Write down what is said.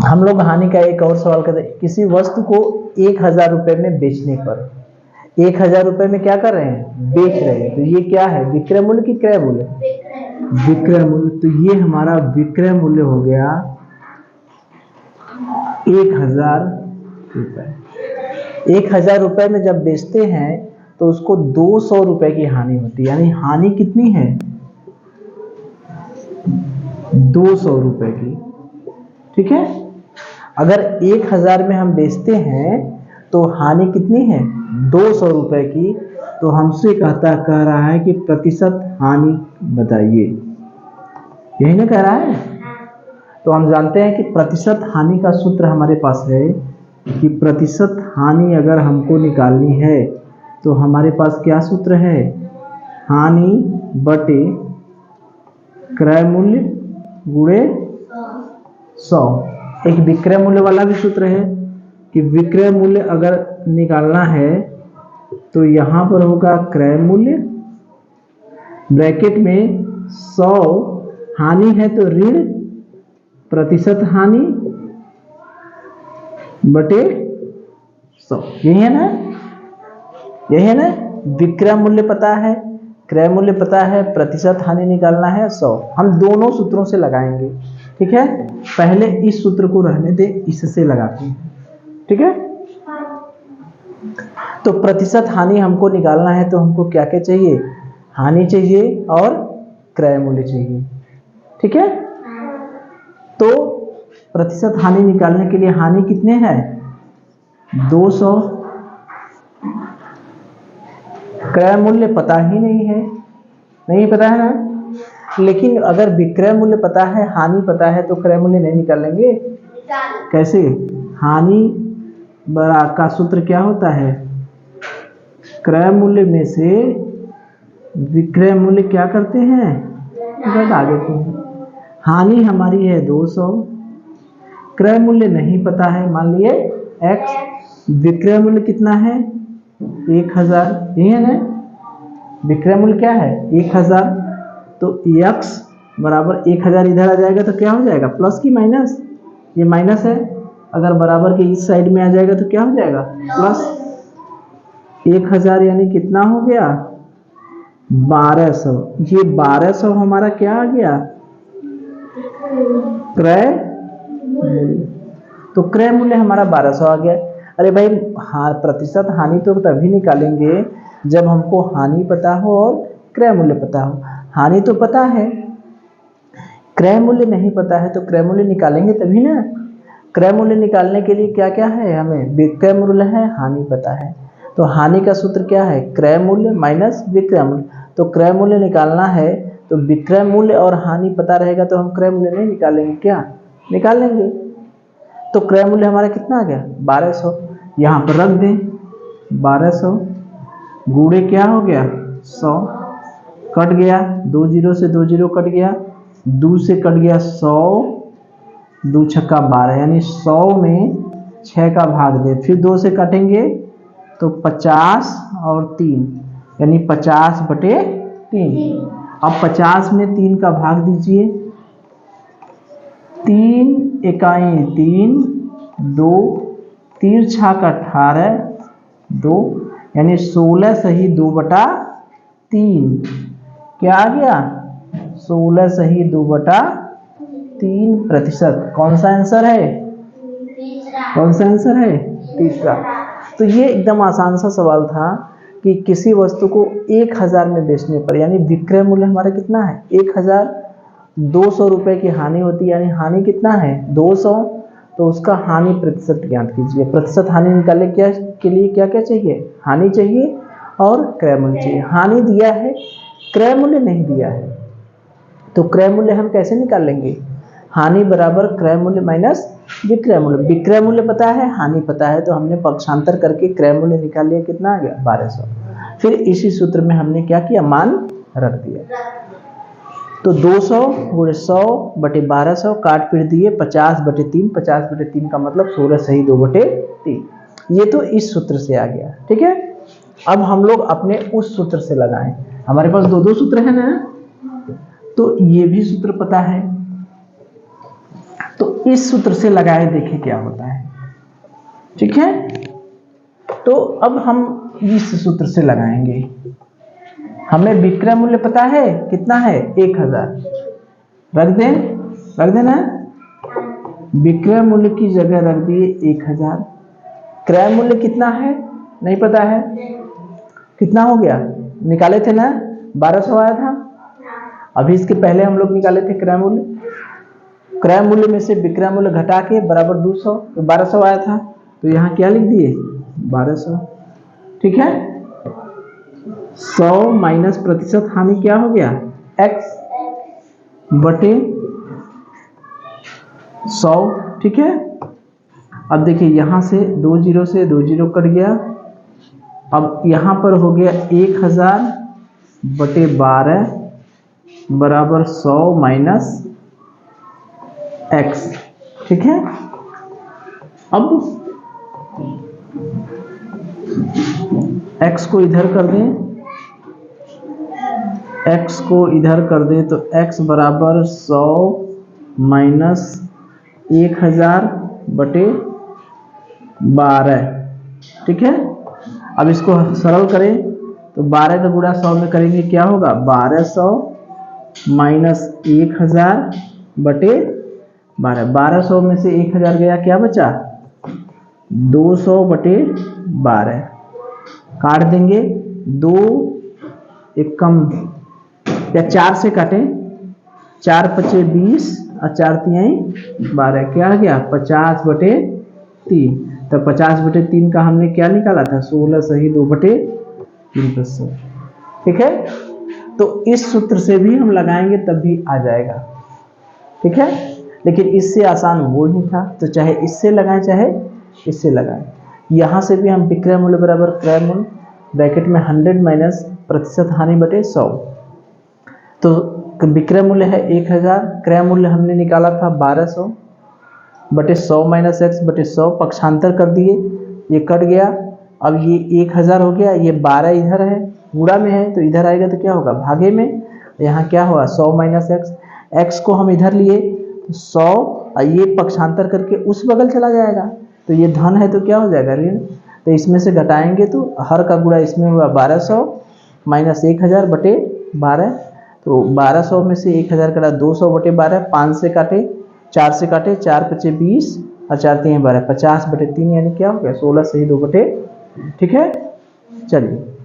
हम लोग हानि का एक और सवाल करते हैं। किसी वस्तु को 1000 रुपए में बेचने पर, 1000 रुपए में क्या कर रहे हैं, बेच रहे हैं, तो ये क्या है, विक्रय मूल्य की क्रय मूल्य, विक्रय मूल्य। तो ये हमारा विक्रय मूल्य हो गया 1000 रुपए। 1000 रुपए में जब बेचते हैं तो उसको 200 रुपए की हानि होती है, यानी हानि कितनी है, 200 रुपए की। ठीक है, अगर 1000 में हम बेचते हैं तो हानि कितनी है, 200 रुपए की। तो हमसे कह रहा है कि प्रतिशत हानि बताइए, यही ना कह रहा है। तो हम जानते हैं कि प्रतिशत हानि का सूत्र हमारे पास है कि प्रतिशत हानि अगर हमको निकालनी है तो हमारे पास क्या सूत्र है, हानि बटे क्रय मूल्य गुणे 100। एक विक्रय मूल्य वाला भी सूत्र है कि विक्रय मूल्य अगर निकालना है तो यहां पर होगा क्रय मूल्य ब्रैकेट में 100, हानि है तो ऋण प्रतिशत हानि बटे 100। यही है ना, यही है ना। विक्रय मूल्य पता है, क्रय मूल्य पता है, प्रतिशत हानि निकालना है 100। हम दोनों सूत्रों से लगाएंगे। ठीक है, पहले इस सूत्र को रहने दे, इससे लगाते हैं। ठीक है, तो प्रतिशत हानि हमको निकालना है तो हमको क्या क्या चाहिए, हानि चाहिए और क्रय मूल्य चाहिए। ठीक है, तो प्रतिशत हानि निकालने के लिए हानि कितने हैं, 200, क्रय मूल्य पता ही नहीं है, नहीं पता है ना। लेकिन अगर विक्रय मूल्य पता है, हानि पता है, तो क्रय मूल्य नहीं निकालेंगे, कैसे, हानि बड़ा का सूत्र क्या होता है, क्रय मूल्य में से विक्रय मूल्य क्या करते हैं, घटा देते हैं। हानि हमारी है 200, क्रय मूल्य नहीं पता है, मान लिए x, विक्रय मूल्य कितना है 1000, यही है ना। विक्रय मूल्य क्या है 1000, तो x बराबर 1000 इधर आ जाएगा तो क्या हो जाएगा, प्लस की माइनस, ये माइनस है, अगर बराबर के इस साइड में आ जाएगा तो क्या हो जाएगा, प्लस। 1000 यानी कितना हो गया 1200। ये 1200 हमारा क्या आ गया, क्रय मूल्य। तो क्रय मूल्य हमारा 1200 आ गया। अरे भाई हाँ, प्रतिशत हानि तो तभी निकालेंगे जब हमको हानि पता हो और क्रय मूल्य पता हो। हानि तो पता है, क्रय मूल्य नहीं पता है, तो क्रय मूल्य निकालेंगे तभी ना। क्रय मूल्य निकालने के लिए क्या क्या है, हमें विक्रय मूल्य है, हानि पता है, तो हानि का सूत्र क्या है, क्रय मूल्य माइनस विक्रय मूल्य। तो क्रय मूल्य निकालना है तो विक्रय मूल्य और हानि पता रहेगा तो हम क्रय मूल्य नहीं निकालेंगे क्या, निकाल लेंगे। तो क्रय मूल्य हमारा कितना आ गया 1200, यहाँ पर रख दें 1200 गुणे क्या हो गया 100, कट गया 2 जीरो से 2 जीरो कट गया, 2 से कट गया 100, 2 छक्का 12, यानी 100 में 6 का भाग दे, फिर 2 से काटेंगे तो 50 और 3, यानी 50 बटे 3। अब 50 में 3 का भाग दीजिए, 3 इकाई 3, 2 3 छाक 18, 2 यानी 16 सही 2 बटा 3, क्या आ गया 16 सही 2 बटा 3 प्रतिशत। कौन सा आंसर है, कौन सा आंसर है, तीसरा। तो ये एकदम आसान सा सवाल था कि किसी वस्तु को 1000 में बेचने पर, यानी विक्रय मूल्य हमारा कितना है 1000, 200 रुपए की हानि होती है, यानी हानि कितना है 200, तो उसका हानि प्रतिशत ज्ञात कीजिए। प्रतिशत हानि निकालने के लिए क्या क्या चाहिए, हानि चाहिए और क्रय मूल्य चाहिए। हानि दिया है, क्रय मूल्य नहीं दिया है, तो क्रय मूल्य हम कैसे निकाल लेंगे, हानि बराबर क्रय मूल्य माइनस विक्रय मूल्य। विक्रय मूल्य पता है, हानि पता है, तो हमने पक्षांतर करके क्रय मूल्य निकाल लिया, कितना आ गया 1200। फिर इसी सूत्र में हमने क्या किया, मान रख दिया। तो 200 गुणे 100 बटे 1200 काट पीट दिए, 50 बटे 3, 50 बटे 3 का मतलब 16 सही 2 बटे 3। ये तो इस सूत्र से आ गया। ठीक है, अब हम लोग अपने उस सूत्र से लगाएं। हमारे पास दो सूत्र है ना, तो ये भी सूत्र पता है, तो इस सूत्र से लगाए देखें क्या होता है। ठीक है, तो अब हम इस सूत्र से लगाएंगे। हमें विक्रय मूल्य पता है कितना है, 1000। रख देना। विक्रय मूल्य की जगह रख दिए 1000। क्रय मूल्य कितना है नहीं पता है, कितना हो गया, निकाले थे ना, 1200 आया था। अभी इसके पहले हम लोग निकाले थे क्रय मूल्य। क्रय मूल्य में से विक्रय मूल्य घटा के बराबर 200, तो 1200 आया था। तो यहाँ क्या लिख दिए, 1200। ठीक है, 100 माइनस प्रतिशत हानि क्या हो गया, x बटे 100। ठीक है, अब देखिए यहां से 2 जीरो से 2 जीरो कट गया। अब यहां पर हो गया 1000 बटे 12 बराबर 100 माइनस x। ठीक है, अब x को इधर कर दें, x को इधर कर दें तो x बराबर 100 माइनस 1000 बटे 12। ठीक है, अब इसको सरल करें तो 12 का गुणा 100 में करेंगे क्या होगा, 1200 माइनस 1000 बटे 12। 1200 में से 1000 गया, क्या बचा, 200 बटे 12। काट देंगे, 2 एक कम या 4 से काटें, 4 पचे 20 और 4 तिहाई 12, क्या आ गया 50 बटे 3। तो 50 बटे 3 का हमने क्या निकाला था, 16 सही 2 बटे 3%। ठीक है, तो इस सूत्र से भी हम लगाएंगे तब भी आ जाएगा। ठीक है, लेकिन इससे आसान वो ही था, तो चाहे इससे लगाएं चाहे इससे लगाएं। यहां से भी हम विक्रय मूल्य बराबर क्रय मूल्य ब्रैकेट में 100 माइनस प्रतिशत हानि बटे 100। तो विक्रय मूल्य है 1000, क्रय मूल्य हमने निकाला था 1200 बटे 100 माइनस एक्स बटे 100, पक्षांतर कर दिए, ये कट गया। अब ये 1000 हो गया, ये 12 इधर है, गुणा में है तो इधर आएगा तो क्या होगा, भागे में। यहाँ क्या हुआ 100 माइनस एक्स, एक्स को हम इधर लिए तो 100, और ये पक्षांतर करके उस बगल चला जाएगा, तो ये धन है तो क्या हो जाएगा ऋण। तो इसमें से घटाएंगे तो हर का गुणा इसमें हुआ 1200 माइनस 1000 बटे 12। तो 1200 में से 1000 कटा 200 बटे 12, 5 से काटे 4 से काटे, 4 पचे 20 और 4 3 12, 50 बटे 3 यानी क्या हो गया 16 सही 2 बटे। ठीक है, चलिए